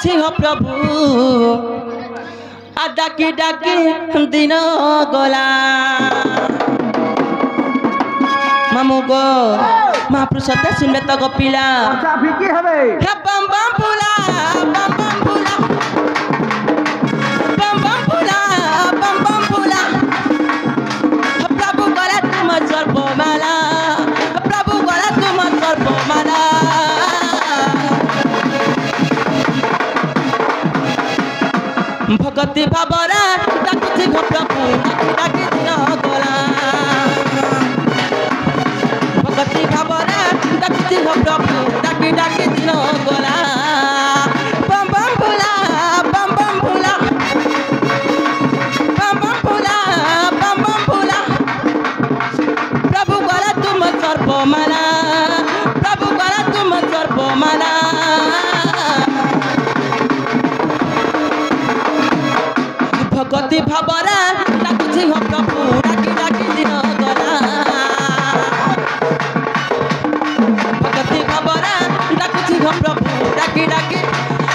ডাকুছি হো প্রভু আর ডাকি ডাকি দিন গলা মামু গো মহাপ্রভু সত্যি শুনবে তো গো পিলা কি হবে বাম বাম ফুলা বাম বাম ফুলা বাম বাম ফুলা বাম বাম ফুলা প্রভু গলা তোমার সর্বমালা প্রভু গলা তোমার সর্বমালা ভগতি ভাবরা ডাকুছি গো প্রভু ডাকি দিন গলা ভগতি ভাবরা ডাকুছি গো প্রভু ডাকি ডাকি দিন গলা বাম বাম ফুলা বাম বাম ফুলা বাম বাম ফুলা বাম বাম ফুলা প্রভু গলা তোমার সর্বমালা প্রভু গলা তোমার সর্বমালা ভগতি ভাবরা ডাকুছি হো প্রভু ডাকি ডাকি দিন গলা ভগতি ভাবরা ডাকুছি হো প্রভু ডাকি ডাকি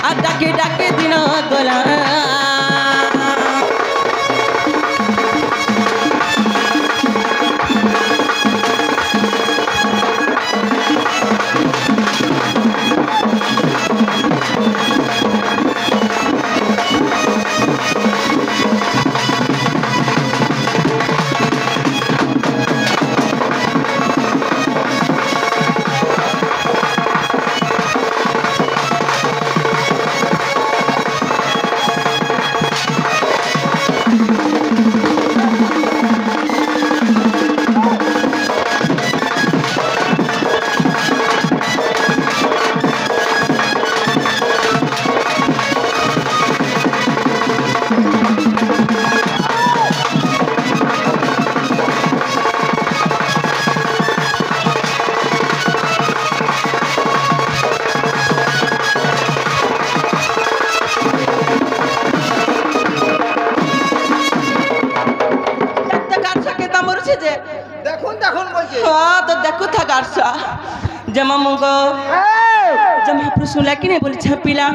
আর ডাকি ডাকি দিন গলা देखो था गारसा जमा मुंगो जमा प्रश्न कि नहीं बोली छपिला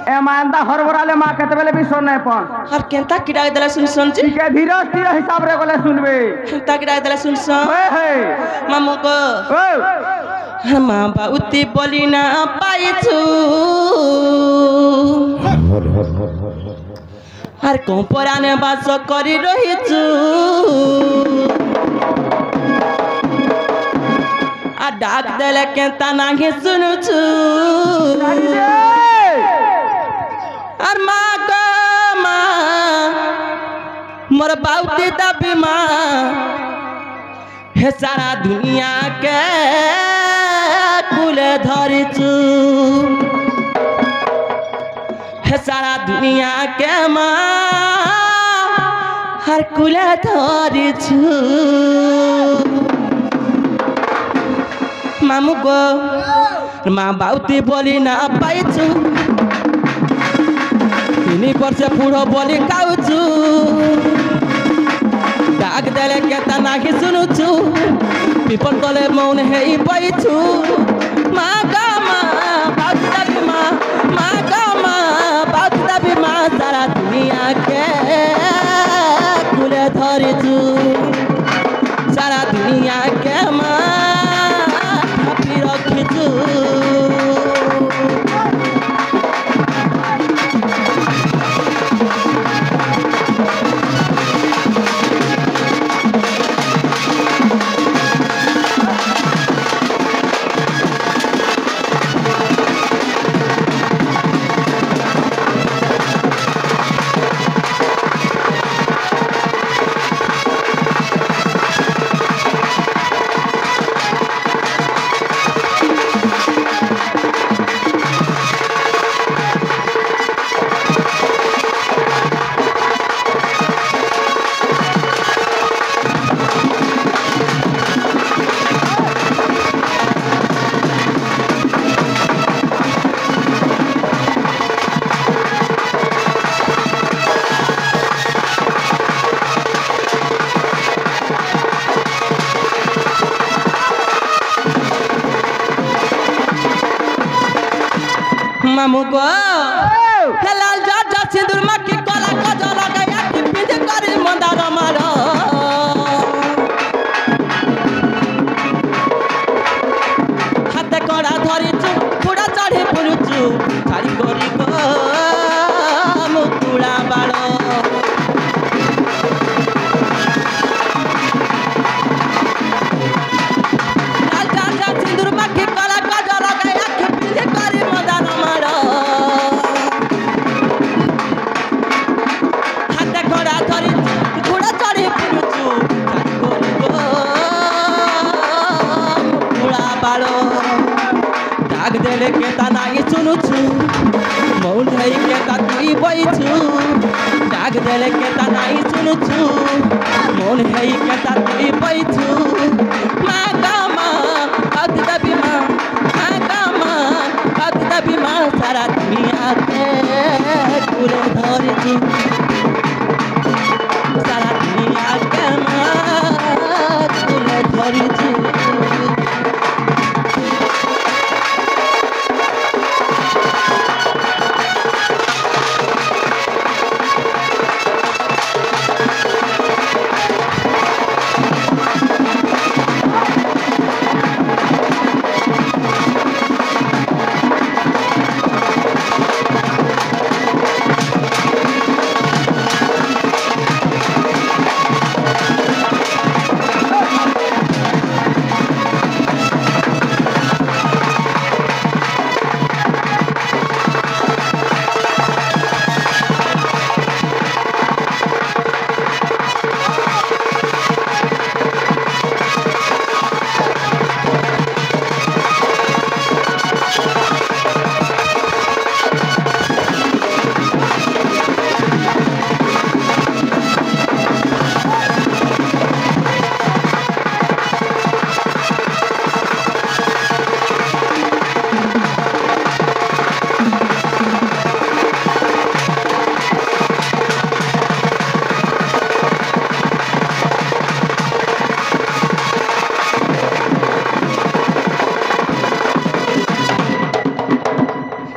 ए मानता हरबराले मां कते बेले भी सुन नहीं पन और केनता किडा दला सुन सुन छी के धीरे धीरे हिसाब रे बोले सुनबे केनता किडा दला सुन सुन हे मामू को मां बाउती बोली ना पाई छु हर को पराने बास करी रही छु आ डाक देले केनता नाही सुनु छु और माँ को माँ मोर बाउती दबी माँ हे सारा दुनिया के कुले धरी चू हे सारा दुनिया के माँ हर कुले धरी चू मामू को माँ बाउती बोली ना पाई चू इनी पर से पूरा बोली काउचू डाक देले केता नाही सुनुचू पीपल तले मौन हेई बैठू माँ का माँ बाउता भी माँ का माँ बाउता भी माँ सारा दुनिया के कुले धरिचू सारा दुनिया के माँ ढापी रखिचू মামু গো হে লাল যা সিঁদুর মাখি কলা কাজল লাগাই আখি পিঁধে করি মন্দার মার হাতে কড়া ধরিছু পুড়া চড়ি পুরুছু ছাড়ি করি গো মুকুড়া বাড় সিঁদুর মাখি কলা কাজল লাগাই আখি পিঁধে করি মন্দার মার হাতে কড়া ধরিছু পুড়া চড়ি পুরুছু ছাড়ি করি গো মুকুড়া বাড় ডাক দেলে কেতা নাই শুনুছু মৌন হই কেতা তুই বইছু ডাক দেলে কেতা নাই শুনুছু মৌন হই কেতা তুই বইছু মা গামা আদি দাবি মা গামা আদি দাবি মা সারা দুনিয়াতে তুলে ধরেছু সারা দুনিয়াতে মা তুলে ধরেছু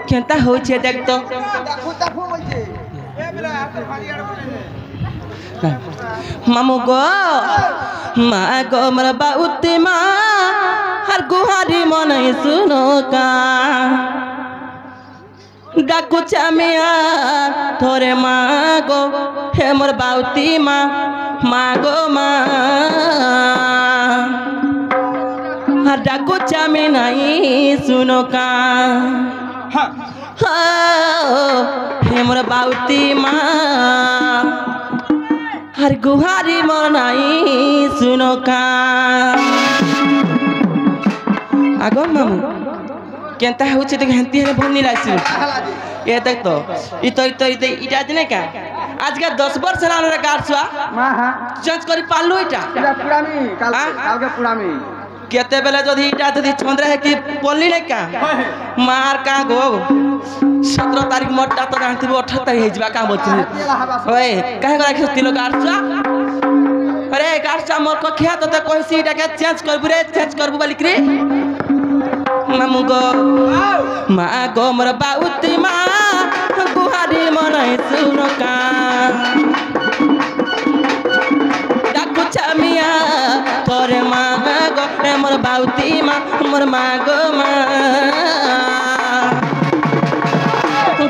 কেনতা হচ্ছে দেখ তো মামু গো মা গো মোর বাউতি মা আর গুহারি মনে শুনো কা ডাকুছে আমি ধরে মা গো হে মোর বাউতি মা গো মা আর ডাকুছে আমি নাই শুনো কা হে মোর বাউতি মা আর গুহারি মোর নাই শুনো কা আগন মামু কেনতা হচ্ছে তো হেন্তি হেলে ভল নি লাগছিল এ দেখ তো ইটা জানে কা আজকে 10 বছর আমরা গাছুয়া চেঞ্জ করি পারলু এটা পুরামি কালকে পুরামি কেতে বেলে যদি এটা যদি চন্দ্রে হে কি পড়লি নাই কা মার কা গো 17 তারিখ মোটা তো জানতিবি 18 তারিখ হইবা কা বলছিস ওই কাহে করে রাখিস তিলো গাছুয়া আরে গাছটা মোর কখিয়া তো কইছি এটাকে চেঞ্জ করবু রে চেঞ্জ করবু বলি কি মামু গো মা গো মোর বাউতি মা গুহারি মনাই শুনো কা ডাকুছা মিয়া তোরে মা গো মোর বাউতি মা মোর মা গো মা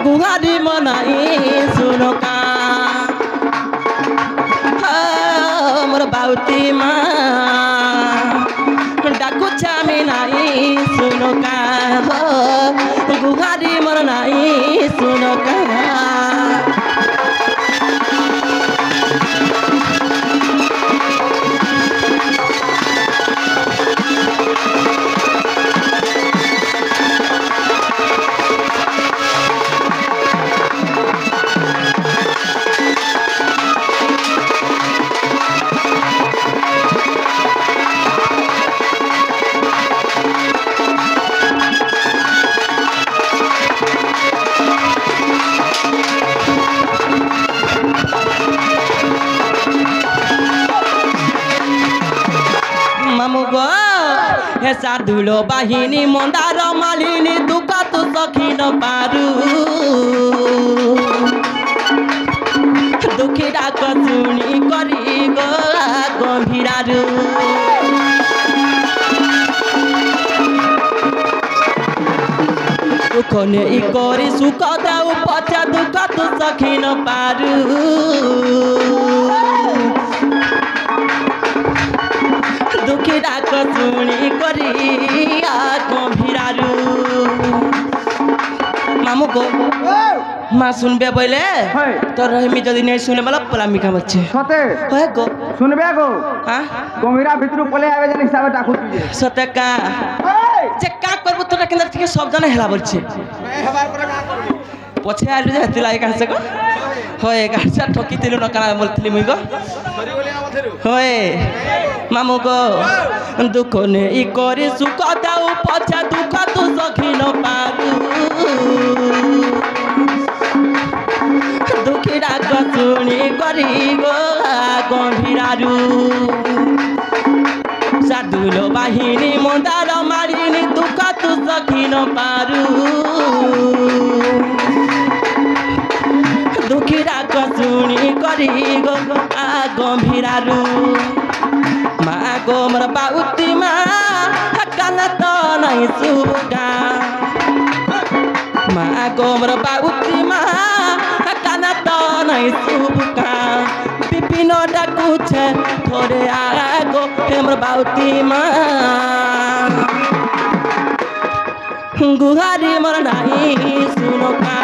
গুহারি মনাই শুনো কা মোর বাউতি মা ডাকুছা আমি নাই শুনো কা গুহারি মোর নাই শুনো কা সাধুলো বাহিনী মন্দার মালিনী দুকা তু सखी न पारू दुखी डाक शुणी करी गो गंभीरारू दुख नहीं करी सुख दाऊ पचा दुख तू सखी न पारू दुखी डाक शुणी करी गंभीरारू मामू को माँ सुनबे बोले तो रही जदि नहीं सुने वाला पलामिका बच्चे सते है गो सुनबे गो हां गंभीरा भितरु पले आवे जन हिसाब डाकू तुझे सते का जे का करबो तोरा केंद्र থেকে सब जन हेला বলছে हेबार पर का करबो पछे आलु जे हतिला का से को होय गाछा ठकी तिलु न काना बोलथिली मुई गो सरी बोले आवथेरु होय मामू को दुख ने ई करे सुख दाऊ पछा दुख तू सखी न पारू दुखी डाक शुणी करी गो गंभीरारू साधुलो बाहिनी मंदार मारिनी दुख तू सखी न पारू दुखी डाक शुणी करी गो गंभीरारू माँ गो मोर बाउती माँ काना तो नहीं सुगा माँ गो मोर बाउती माँ काना तो नहीं सुगा पिपिनो डाकू छे थोड़े आगो हमर बाउती माँ गुहारी मोर नहीं सुनो का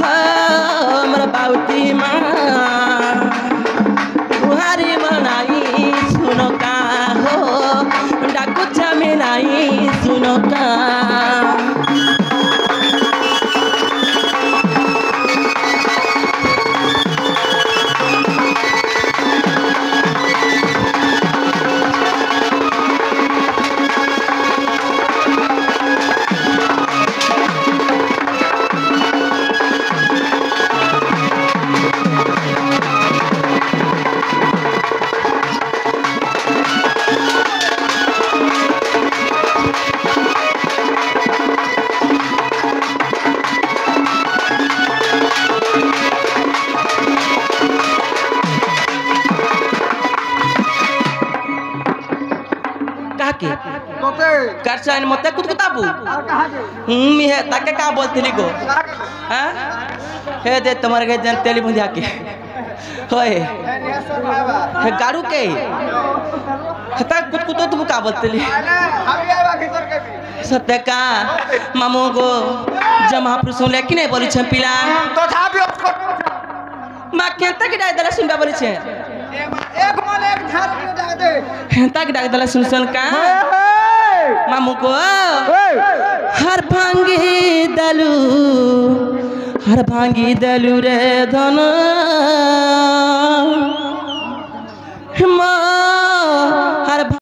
हमर बाउती माँ गुहारी मोर नहीं सुनो का हो डाकू छे में नहीं सुनो का के तोते करसाइन मते कुछ कुताबू और कहां जे हे ताके का बोलथिली गो हां हे दे तुम्हारे के जन तेली भुंजा के होय हे गाड़ू के हता कुछ कुछ तो का बोलथिली हम आवा भीतर के भी सत्य का मामू गो जमा पुरुष लेकिन नहीं बोली छ पिला तो था भी उसको मां केता के डाय दला सुनबा बोली छ एक मन एक झाल के डाल दे हेता के डाय दला सुन का मामू को हर भांगी दलू रे धन